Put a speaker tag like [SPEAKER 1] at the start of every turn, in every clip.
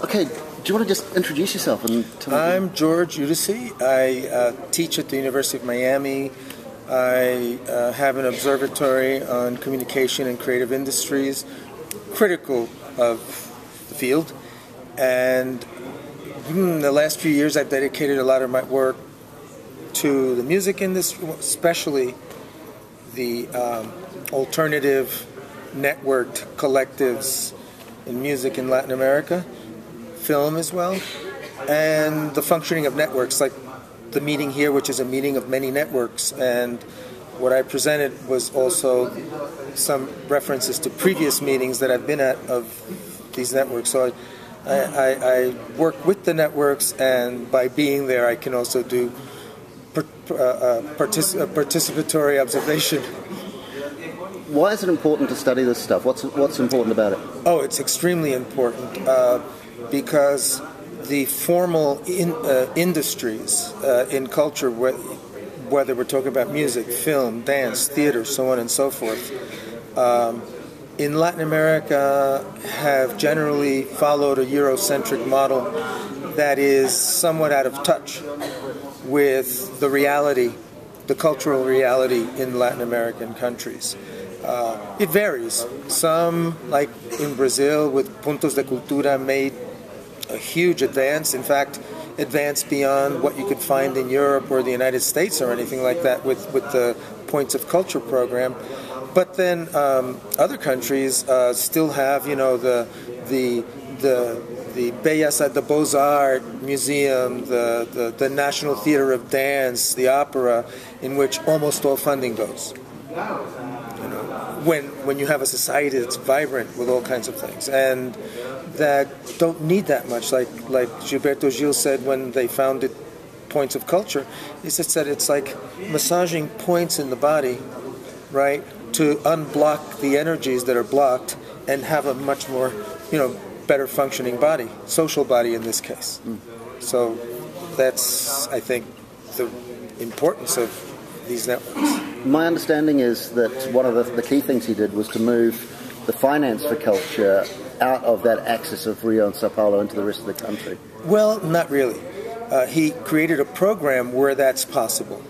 [SPEAKER 1] Okay, do you want to just introduce yourself and tell me?
[SPEAKER 2] I'm George Yudice. I teach at the University of Miami. I have an observatory on communication and creative industries, critical of the field. And in the last few years, I've dedicated a lot of my work to the music industry, especially the alternative networked collectives in music in Latin America, film as well, and the functioning of networks, like the meeting here, which is a meeting of many networks. And what I presented was also some references to previous meetings that I've been at of these networks. So I work with the networks, and by being there, I can also do participatory observation.
[SPEAKER 1] Why is it important to study this stuff? What's important about it?
[SPEAKER 2] Oh, it's extremely important because the formal industries in culture, whether we're talking about music, film, dance, theater, so on and so forth, in Latin America have generally followed a Eurocentric model that is somewhat out of touch with the reality, the cultural reality in Latin American countries. It varies. Some, like in Brazil with Puntos de Cultura, made a huge advance. In fact, advance beyond what you could find in Europe or the United States or anything like that with the Points of Culture program. But then other countries still have, the Bellas Arts, the Beaux-Arts Museum, the National Theater of Dance, the opera, in which almost all funding goes. When you have a society that's vibrant with all kinds of things and that don't need that much, like Gilberto Gil said when they founded Points of Culture, he said it's like massaging points in the body, right, to unblock the energies that are blocked and have a much more, better functioning body, social body in this case. So that's, I think, the importance of these networks.
[SPEAKER 1] My understanding is that one of the key things he did was to move the finance for culture out of that axis of Rio and Sao Paulo into the rest of the country.
[SPEAKER 2] Well, not really. He created a program where that's possible.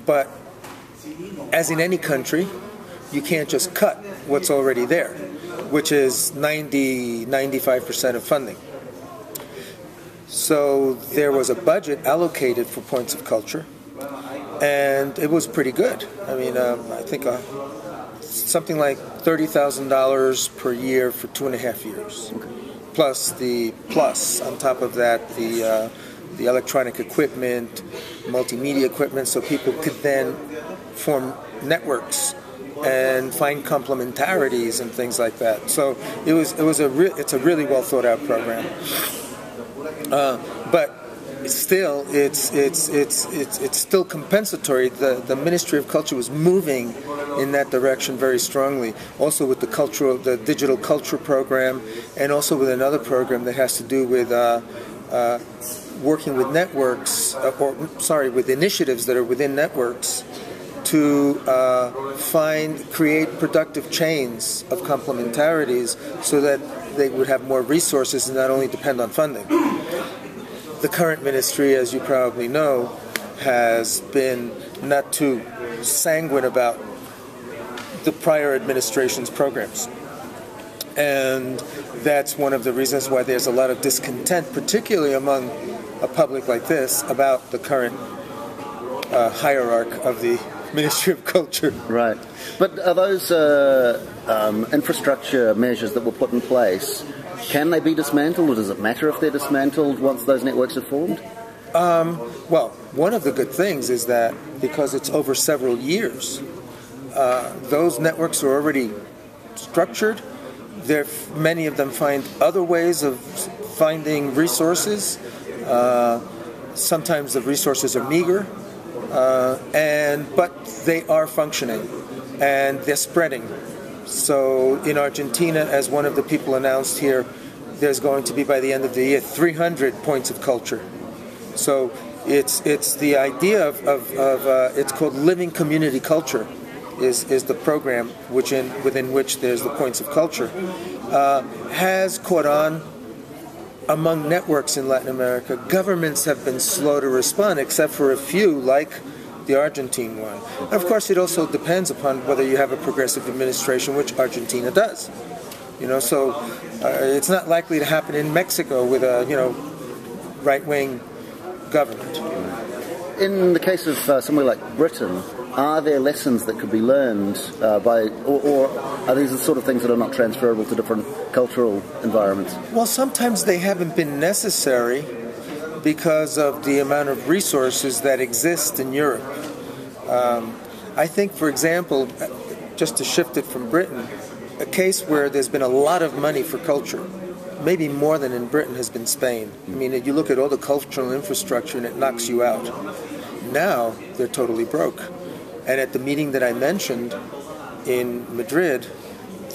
[SPEAKER 2] But as in any country, you can't just cut what's already there, which is 95% of funding. So there was a budget allocated for Points of Culture, and it was pretty good. I mean, I think something like $30,000 per year for 2.5 years.
[SPEAKER 1] Okay.
[SPEAKER 2] Plus on top of that, the electronic equipment, multimedia equipment, so people could then form networks and find complementarities and things like that. So it's a really well thought out program. But still, it's still compensatory. The Ministry of Culture was moving in that direction very strongly. Also with the digital culture program, and also with another program that has to do with working with networks, with initiatives that are within networks to create productive chains of complementarities so that they would have more resources and not only depend on funding. The current ministry, as you probably know, has been not too sanguine about the prior administration's programs. And that's one of the reasons why there's a lot of discontent, particularly among a public like this, about the current hierarch of the Ministry of Culture.
[SPEAKER 1] Right. But are those infrastructure measures that were put in place, can they be dismantled, or does it matter if they're dismantled once those networks are formed?
[SPEAKER 2] Well, one of the good things is that because it's over several years, those networks are already structured. Many of them find other ways of finding resources. Sometimes the resources are meager, but they are functioning and they're spreading. So in Argentina, as one of the people announced here, there's going to be by the end of the year 300 Points of Culture. So it's the idea of it's called Living Community Culture. Is the program within which there's the Points of Culture, has caught on among networks in Latin America, governments have been slow to respond, except for a few, like the Argentine one. And of course, it also depends upon whether you have a progressive administration, which Argentina does. So it's not likely to happen in Mexico with a right-wing government.
[SPEAKER 1] In the case of somewhere like Britain, are there lessons that could be learned or are these the sort of things that are not transferable to different cultural environments?
[SPEAKER 2] Well, sometimes they haven't been necessary because of the amount of resources that exist in Europe. I think, for example, just to shift it from Britain, a case where there's been a lot of money for culture, maybe more than in Britain, has been Spain. I mean, you look at all the cultural infrastructure and it knocks you out. Now they're totally broke. And at the meeting that I mentioned in Madrid,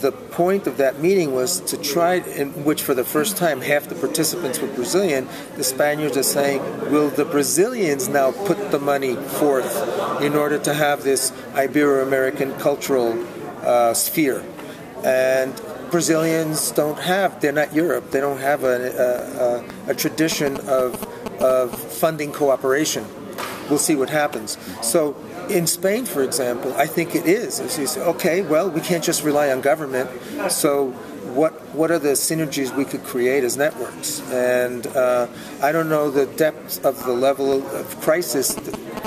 [SPEAKER 2] the point of that meeting was to try, in which for the first time half the participants were Brazilian, the Spaniards are saying, will the Brazilians now put the money forth in order to have this Ibero-American cultural sphere? And Brazilians they're not Europe, they don't have a tradition of funding cooperation. We'll see what happens. So in Spain, for example, I think it is. You say, okay, well, we can't just rely on government, so what are the synergies we could create as networks? And I don't know the depth of the level of crisis,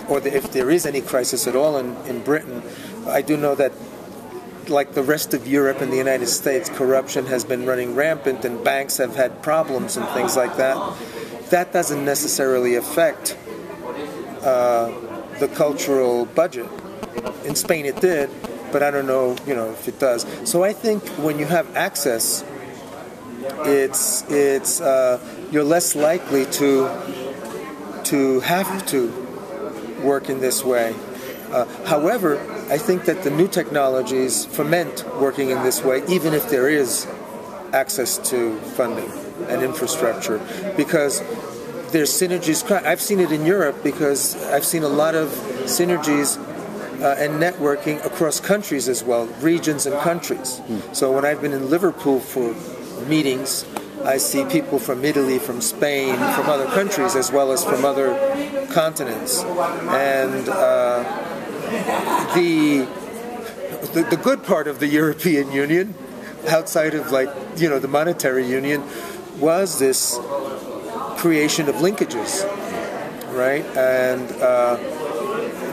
[SPEAKER 2] or if there is any crisis at all in Britain. I do know that, like the rest of Europe and the United States, corruption has been running rampant and banks have had problems and things like that. That doesn't necessarily affect the cultural budget. In Spain it did, but I don't know, if it does. So I think when you have access, it's you're less likely to have to work in this way. However, I think that the new technologies foment working in this way, even if there is access to funding and infrastructure, because there's synergies. I've seen it in Europe because I've seen a lot of synergies and networking across countries as well, regions and countries. So when I've been in Liverpool for meetings, I see people from Italy, from Spain, from other countries, as well as from other continents. And the good part of the European Union, outside of the monetary union, was this creation of linkages, right? And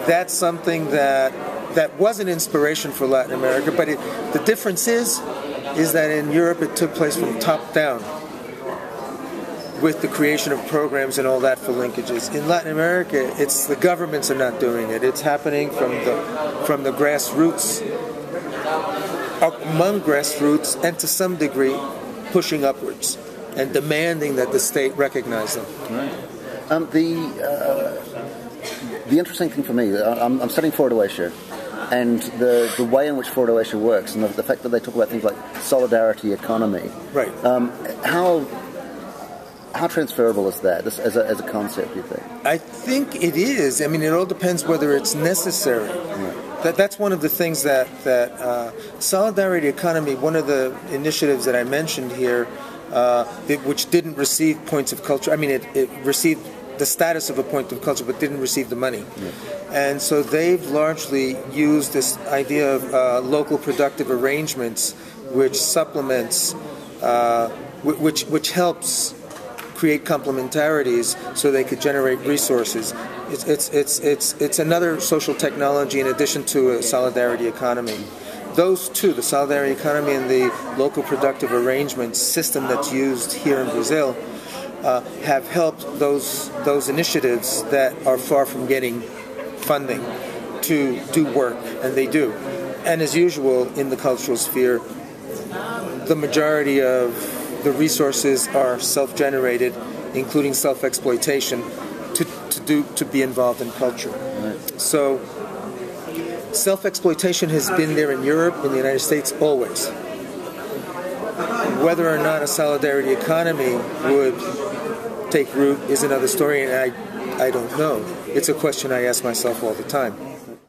[SPEAKER 2] that's something that was an inspiration for Latin America. But the difference is that in Europe it took place from top down, with the creation of programs and all that for linkages. In Latin America, it's the governments are not doing it. It's happening from the grassroots, among grassroots, and to some degree pushing upwards and demanding that the state recognize them.
[SPEAKER 1] Right. The interesting thing for me, I'm studying Fora Eixo, and the way in which Fora Eixo works, and the fact that they talk about things like solidarity economy. Right. How transferable is that as a concept, you think?
[SPEAKER 2] I think it is. I mean, it all depends whether it's necessary. Right. That's one of the things that solidarity economy, one of the initiatives that I mentioned here, which didn't receive points of culture. I mean, it received the status of a point of culture, but didn't receive the money. Yeah. And so they've largely used this idea of local productive arrangements, which supplements, which helps create complementarities so they could generate resources. It's another social technology in addition to a solidarity economy. Those two, the solidarity economy and the local productive arrangements system that's used here in Brazil, have helped those initiatives that are far from getting funding to do work, and they do. And as usual in the cultural sphere, the majority of the resources are self-generated, including self-exploitation, to be involved in culture. Right. So self-exploitation has been there in Europe, in the United States, always. Whether or not a solidarity economy would take root is another story, and I don't know. It's a question I ask myself all the time.